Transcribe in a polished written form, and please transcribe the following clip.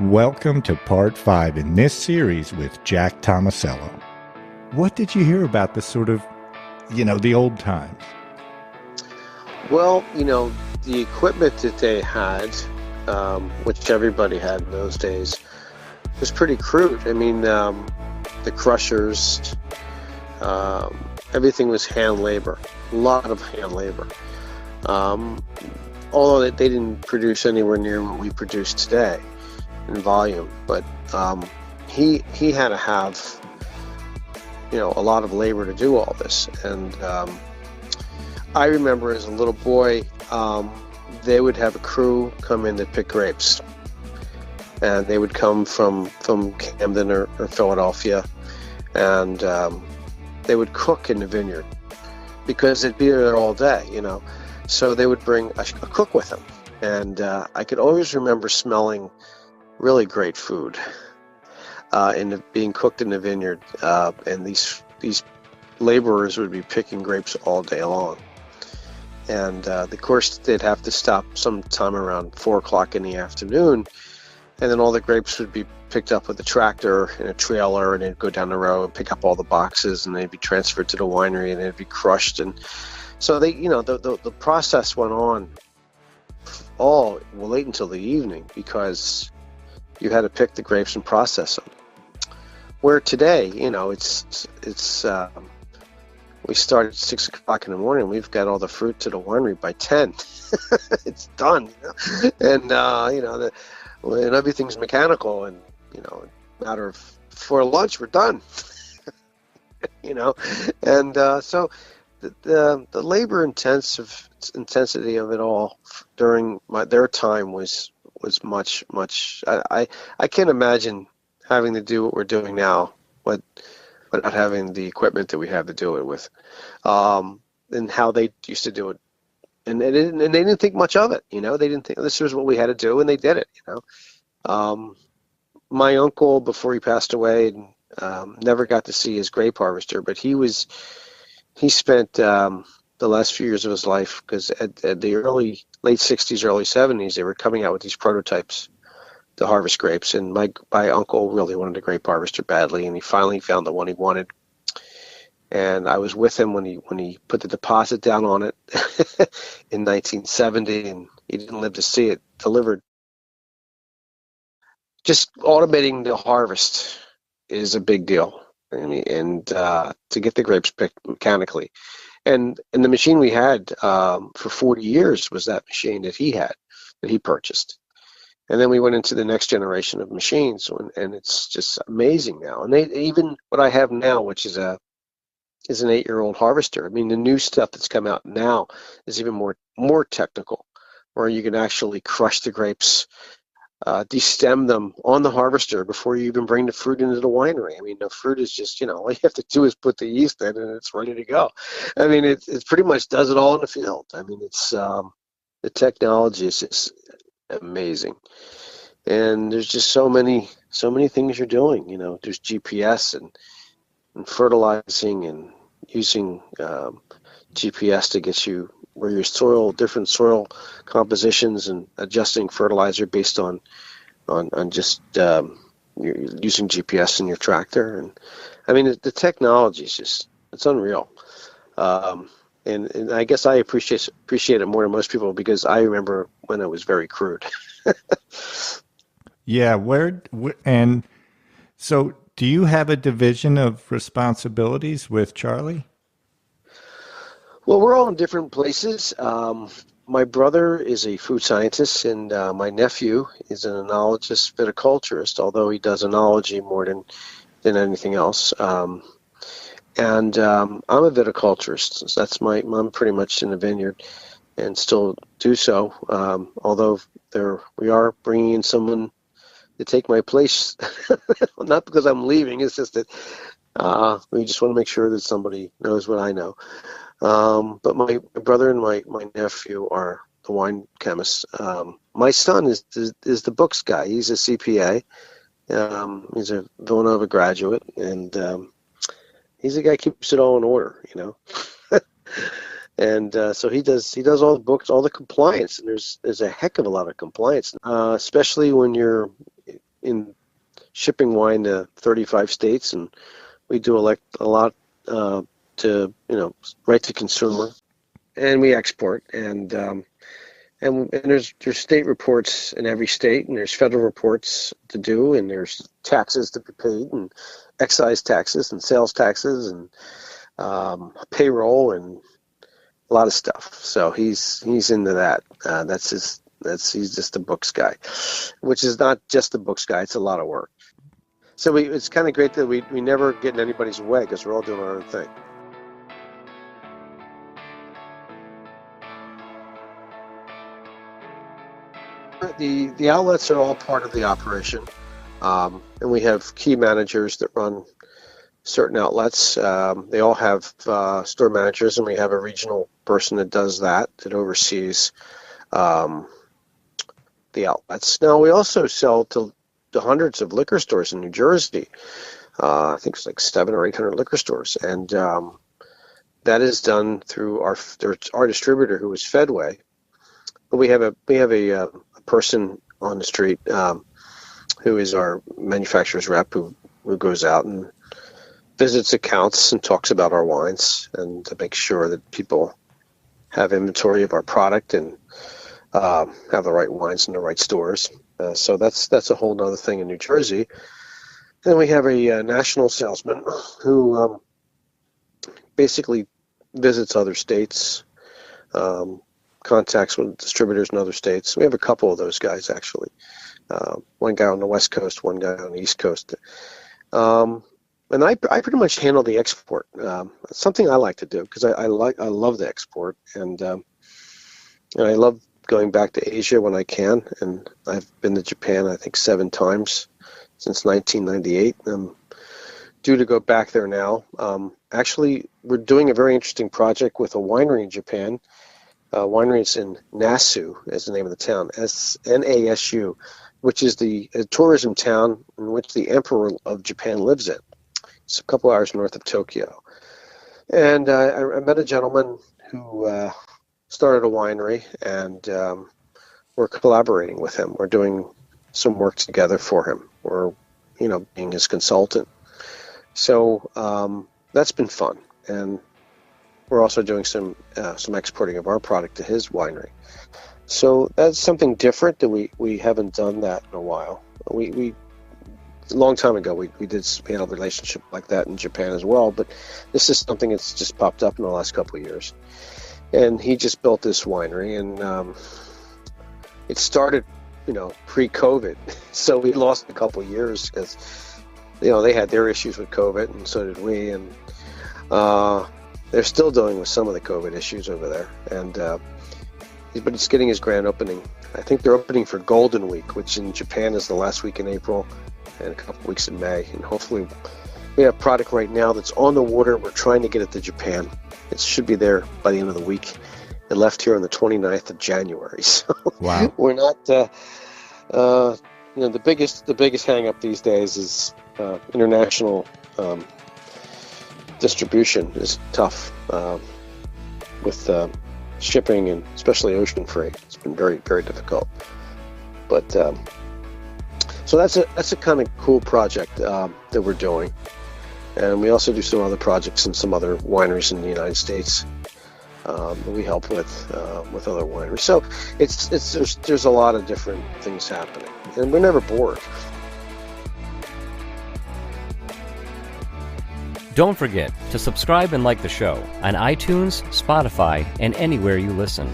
Welcome to part 5 in this series with Jack Tomasello. What did you hear about the old times? Well, the equipment that they had, which everybody had in those days, was pretty crude. I mean, the crushers, everything was hand labor, a lot of hand labor. Although they didn't produce anywhere near what we produce today in volume, but he had to have, a lot of labor to do all this. And I remember as a little boy, they would have a crew come in to pick grapes, and they would come from Camden or Philadelphia, and they would cook in the vineyard because they'd be there all day, So they would bring a cook with them, and I could always remember smelling really great food being cooked in the vineyard, and these laborers would be picking grapes all day long. And of course, they'd have to stop sometime around 4 o'clock in the afternoon, and then all the grapes would be picked up with a tractor and a trailer, and they'd go down the road and pick up all the boxes, and they'd be transferred to the winery, and they'd be crushed. And so the process went on late until the evening because you had to pick the grapes and process them. Where today, it's we start at 6 o'clock in the morning. We've got all the fruit to the winery by 10. It's done, and and everything's mechanical, and matter of for lunch we're done. And so the labor intensity of it all during their time was much. I can't imagine having to do what we're doing now, without having the equipment that we have to do it with, and how they used to do it, and they didn't think much of it. They didn't think this was what we had to do, and they did it. My uncle, before he passed away, never got to see his grape harvester, but he spent the last few years of his life, because at the late 60s, early 70s, they were coming out with these prototypes to harvest grapes, and my uncle really wanted a grape harvester badly, and he finally found the one he wanted. And I was with him when he put the deposit down on it in 1970, and he didn't live to see it delivered. Just automating the harvest is a big deal. I mean, and to get the grapes picked mechanically, and the machine we had for 40 years was that machine that he purchased. And then we went into the next generation of machines, and it's just amazing now. And even what I have now, which is an 8-year-old harvester. I mean, the new stuff that's come out now is even more technical, where you can actually crush the grapes, destem them on the harvester before you even bring the fruit into the winery. I mean, the fruit is just, all you have to do is put the yeast in, and it's ready to go. I mean, it pretty much does it all in the field. I mean, it's the technology is just amazing, and there's just so many things you're doing. There's GPS and fertilizing, and using GPS to get you where your different soil compositions, and adjusting fertilizer based on just you're using GPS in your tractor. And I mean, the technology is it's unreal. And I guess I appreciate it more than most people, because I remember when it was very crude. Yeah, and so do you have a division of responsibilities with Charlie? Well, we're all in different places. My brother is a food scientist, and my nephew is an enologist viticulturist, although he does enology more than anything else. And I'm a viticulturist. So I'm pretty much in the vineyard, and still do so. Although we are bringing in someone to take my place, not because I'm leaving. It's just that we just want to make sure that somebody knows what I know. But my brother and my nephew are the wine chemists. My son is the books guy. He's a CPA. He's a Villanova graduate, and he's the guy who keeps it all in order, And so he does all the books, all the compliance, and there's a heck of a lot of compliance, especially when you're in shipping wine to 35 states, and we do a lot to right to consumer, and we export, and there's state reports in every state, and there's federal reports to do, and there's taxes to be paid, and excise taxes and sales taxes and payroll and a lot of stuff. So he's into that. He's just a books guy, which is not just a books guy. It's a lot of work. So it's kind of great that we never get in anybody's way because we're all doing our own thing. The outlets are all part of the operation, and we have key managers that run certain outlets. They all have store managers, and we have a regional person that does that oversees the outlets. Now, we also sell to hundreds of liquor stores in New Jersey. I think it's like 700 or 800 liquor stores, and that is done through our distributor, who is Fedway. But we have a person on the street who is our manufacturer's rep who goes out and visits accounts and talks about our wines and to make sure that people have inventory of our product and have the right wines in the right stores. So that's a whole other thing in New Jersey. Then we have a national salesman who basically visits other states, contacts with distributors in other states. We have a couple of those guys, actually. One guy on the West Coast, one guy on the East Coast. And I pretty much handle the export. It's something I like to do because I love the export, and I love going back to Asia when I can. And I've been to Japan, I think, 7 times since 1998. I'm due to go back there now. Actually, we're doing a very interesting project with a winery in Japan. Winery is in Nasu, is the name of the town, Nasu, which is the tourism town in which the Emperor of Japan lives in. It's a couple hours north of Tokyo. And I met a gentleman who started a winery, and we're collaborating with him. We're doing some work together for him. We're, being his consultant. So that's been fun. And we're also doing some exporting of our product to his winery. So that's something different that we haven't done that in a while. We a long time ago we had a relationship like that in Japan as well, but this is something that's just popped up in the last couple of years. And he just built this winery, and it started, pre-COVID. So we lost a couple of years because they had their issues with COVID, and so did we, and they're still dealing with some of the COVID issues over there, and but it's getting his grand opening. I think they're opening for Golden Week, which in Japan is the last week in April, and a couple weeks in May. And hopefully, we have product right now that's on the water. We're trying to get it to Japan. It should be there by the end of the week. It left here on the 29th of January. So wow. We're not. The biggest hang up these days is international. Distribution is tough with shipping, and especially ocean freight. It's been very, very difficult. But so that's a kind of cool project that we're doing, and we also do some other projects in some other wineries in the United States that we help with other wineries. So there's a lot of different things happening, and we're never bored. Don't forget to subscribe and like the show on iTunes, Spotify, and anywhere you listen.